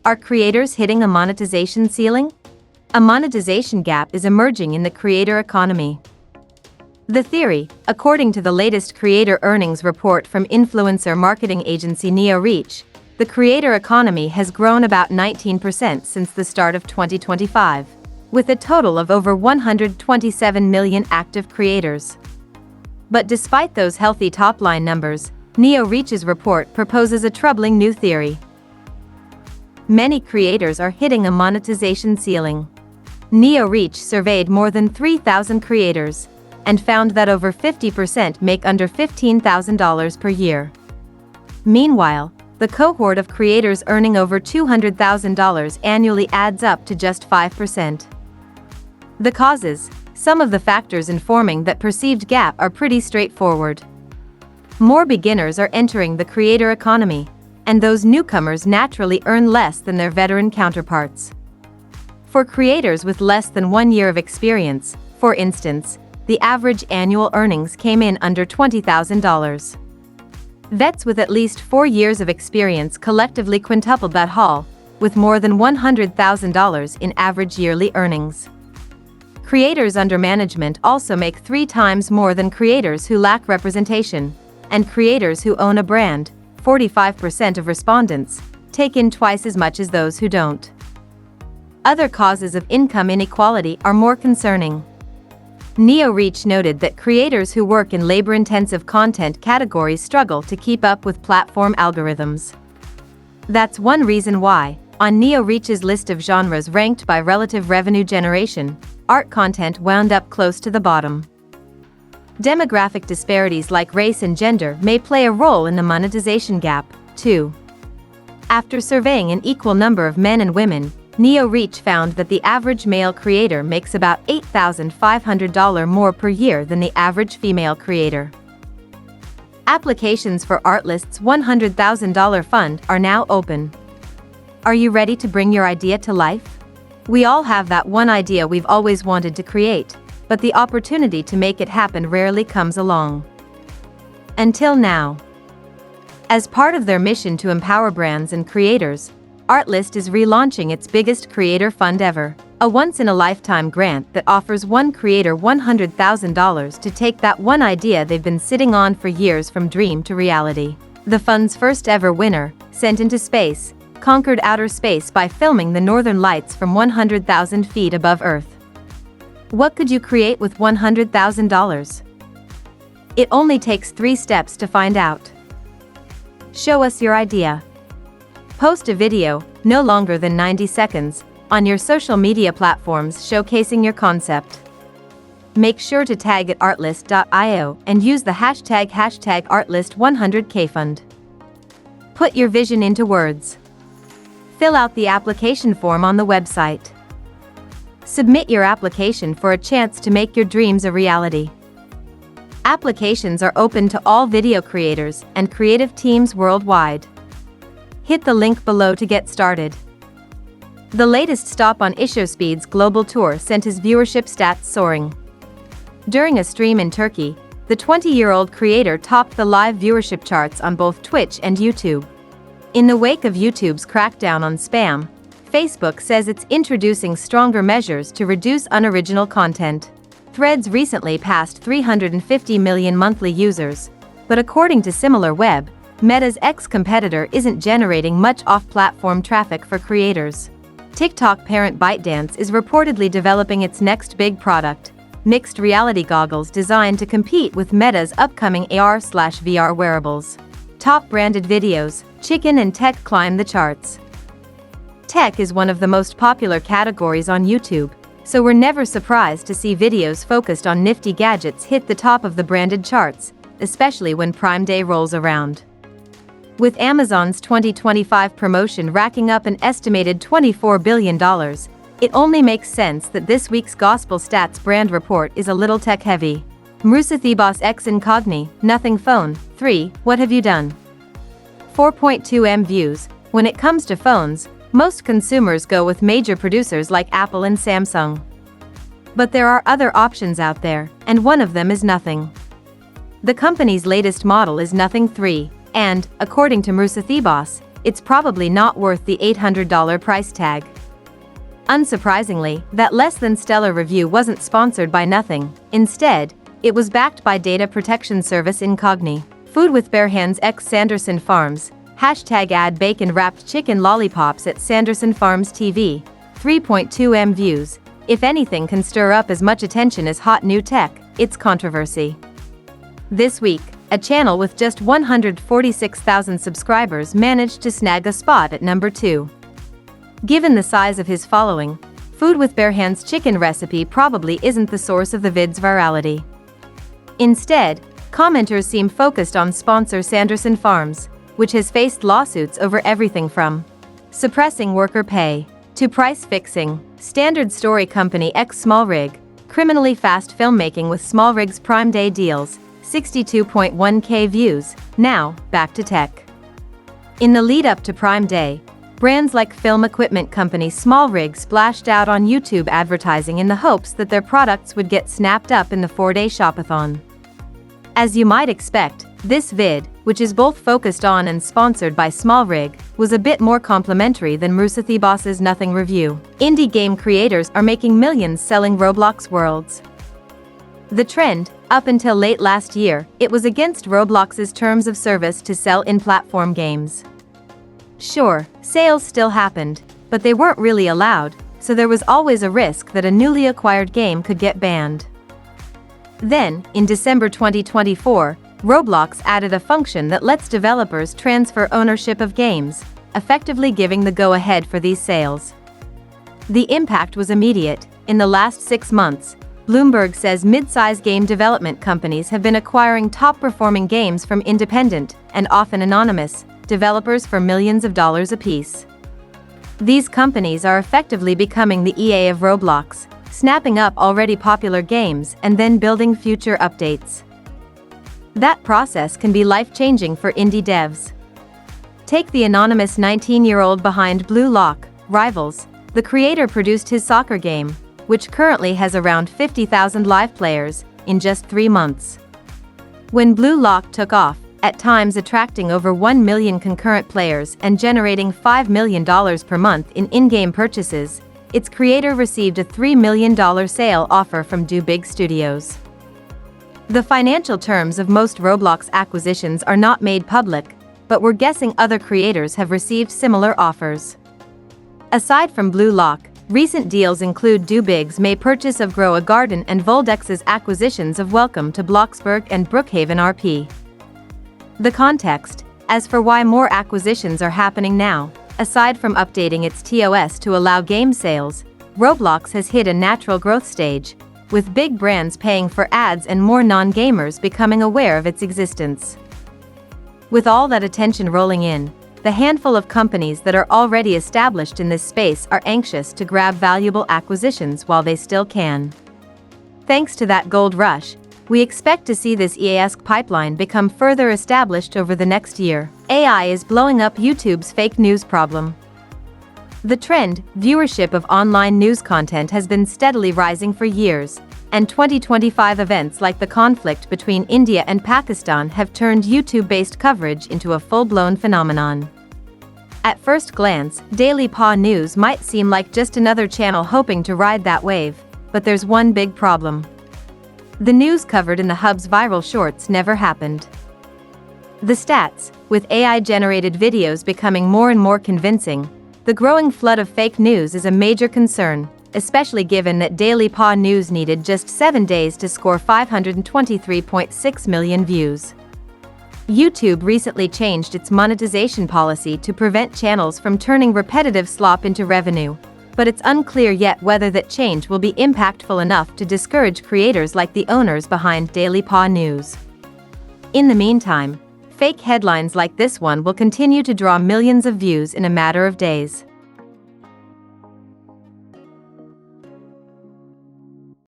Are creators hitting a monetization ceiling? A monetization gap is emerging in the creator economy. The theory, according to the latest creator earnings report from influencer marketing agency NeoReach, the creator economy has grown about 19% since the start of 2025, with a total of over 127 million active creators. But despite those healthy top-line numbers, NeoReach's report proposes a troubling new theory. Many creators are hitting a monetization ceiling. NeoReach surveyed more than 3,000 creators and found that over 50% make under $15,000 per year. Meanwhile, the cohort of creators earning over $200,000 annually adds up to just 5%. The causes, some of the factors informing that perceived gap are pretty straightforward. More beginners are entering the creator economy, and those newcomers naturally earn less than their veteran counterparts. For creators with less than 1 year of experience, for instance, the average annual earnings came in under $20,000. Vets with at least 4 years of experience collectively quintupled that haul, with more than $100,000 in average yearly earnings. Creators under management also make 3 times more than creators who lack representation, and creators who own a brand, 45% of respondents, take in twice as much as those who don't. Other causes of income inequality are more concerning. NeoReach noted that creators who work in labor-intensive content categories struggle to keep up with platform algorithms. That's one reason why, on NeoReach's list of genres ranked by relative revenue generation, art content wound up close to the bottom. Demographic disparities like race and gender may play a role in the monetization gap, too. After surveying an equal number of men and women, NeoReach found that the average male creator makes about $8,500 more per year than the average female creator. Applications for Artlist's $100,000 fund are now open. Are you ready to bring your idea to life? We all have that one idea we've always wanted to create, but the opportunity to make it happen rarely comes along. Until now. As part of their mission to empower brands and creators, Artlist is relaunching its biggest creator fund ever, a once-in-a-lifetime grant that offers one creator $100,000 to take that one idea they've been sitting on for years from dream to reality. The fund's first-ever winner, Sent into Space, conquered outer space by filming the northern lights from 100,000 feet above Earth. What could you create with $100,000? It only takes 3 steps to find out. Show us your idea. Post a video, no longer than 90 seconds, on your social media platforms showcasing your concept. Make sure to tag at artlist.io and use the hashtag #Artlist100kfund. Put your vision into words. Fill out the application form on the website. Submit your application for a chance to make your dreams a reality. Applications are open to all video creators and creative teams worldwide. Hit the link below to get started. The latest stop on IssueSpeed's global tour sent his viewership stats soaring. During a stream in Turkey, the 20-year-old creator topped the live viewership charts on both Twitch and YouTube. In the wake of YouTube's crackdown on spam, Facebook says it's introducing stronger measures to reduce unoriginal content. Threads recently passed 350 million monthly users, but according to SimilarWeb, Meta's ex-competitor isn't generating much off-platform traffic for creators. TikTok parent ByteDance is reportedly developing its next big product, mixed reality goggles designed to compete with Meta's upcoming AR/VR wearables. Top branded videos, chicken and tech climb the charts. Tech is one of the most popular categories on YouTube, so we're never surprised to see videos focused on nifty gadgets hit the top of the branded charts, especially when Prime Day rolls around. With Amazon's 2025 promotion racking up an estimated $24 billion, it only makes sense that this week's Gospel Stats brand report is a little tech-heavy. Mrusathibos X Incogni, Nothing Phone, 3, What Have You Done? 4.2 M views. When it comes to phones, most consumers go with major producers like Apple and Samsung. But there are other options out there, and one of them is Nothing. The company's latest model is Nothing 3, and, according to Mrusathibos, it's probably not worth the $800 price tag. Unsurprisingly, that less than stellar review wasn't sponsored by nothing. Instead, it was backed by data protection service Incogni. Food with Bare Hands x Sanderson Farms. #ad bacon-wrapped chicken lollipops at Sanderson Farms TV. 3.2 M views. If anything can stir up as much attention as hot new tech, it's controversy. This week, a channel with just 146,000 subscribers managed to snag a spot at number 2. Given the size of his following, Food with Bare Hands chicken recipe probably isn't the source of the vid's virality. Instead, commenters seem focused on sponsor Sanderson Farms, which has faced lawsuits over everything from suppressing worker pay to price fixing. Standard Story Company x Small Rig, criminally fast filmmaking with Small Rig's Prime Day deals, 62.1K views. Now, back to tech. In the lead up to Prime Day, brands like film equipment company Small Rig splashed out on YouTube advertising in the hopes that their products would get snapped up in the 4-day shopathon. As you might expect, this vid, which is both focused on and sponsored by Small Rig, was a bit more complimentary than Rooster Boss's Nothing review. Indie game creators are making millions selling Roblox worlds. The trend, up until late last year, it was against Roblox's terms of service to sell in-platform games. Sure, sales still happened, but they weren't really allowed, so there was always a risk that a newly acquired game could get banned. Then, in December 2024, Roblox added a function that lets developers transfer ownership of games, effectively giving the go-ahead for these sales. The impact was immediate. In the last 6 months, Bloomberg says mid-size game development companies have been acquiring top-performing games from independent, and often anonymous, developers for millions of dollars apiece. These companies are effectively becoming the EA of Roblox, snapping up already popular games and then building future updates. That process can be life-changing for indie devs. Take the anonymous 19-year-old behind Blue Lock, Rivals. The creator produced his soccer game, which currently has around 50,000 live players, in just 3 months. When Blue Lock took off, at times attracting over 1 million concurrent players and generating $5 million per month in in-game purchases, its creator received a $3 million sale offer from Do Big Studios. The financial terms of most Roblox acquisitions are not made public, but we're guessing other creators have received similar offers. Aside from Blue Lock, recent deals include Do Big's May purchase of Grow a Garden and Voldex's acquisitions of Welcome to Bloxburg and Brookhaven RP. The context, as for why more acquisitions are happening now, aside from updating its TOS to allow game sales, Roblox has hit a natural growth stage, with big brands paying for ads and more non-gamers becoming aware of its existence. With all that attention rolling in, the handful of companies that are already established in this space are anxious to grab valuable acquisitions while they still can. Thanks to that gold rush, we expect to see this EA-esque pipeline become further established over the next year. AI is blowing up YouTube's fake news problem. The trend, viewership of online news content has been steadily rising for years, and 2025 events like the conflict between India and Pakistan have turned YouTube-based coverage into a full-blown phenomenon. At first glance, Daily Paw News might seem like just another channel hoping to ride that wave, but there's one big problem. The news covered in the hub's viral shorts never happened. The stats, with AI-generated videos becoming more and more convincing, the growing flood of fake news is a major concern, especially given that Daily Paw News needed just 7 days to score 523.6 million views. YouTube recently changed its monetization policy to prevent channels from turning repetitive slop into revenue, but it's unclear yet whether that change will be impactful enough to discourage creators like the owners behind Daily Paw News. In the meantime, fake headlines like this one will continue to draw millions of views in a matter of days.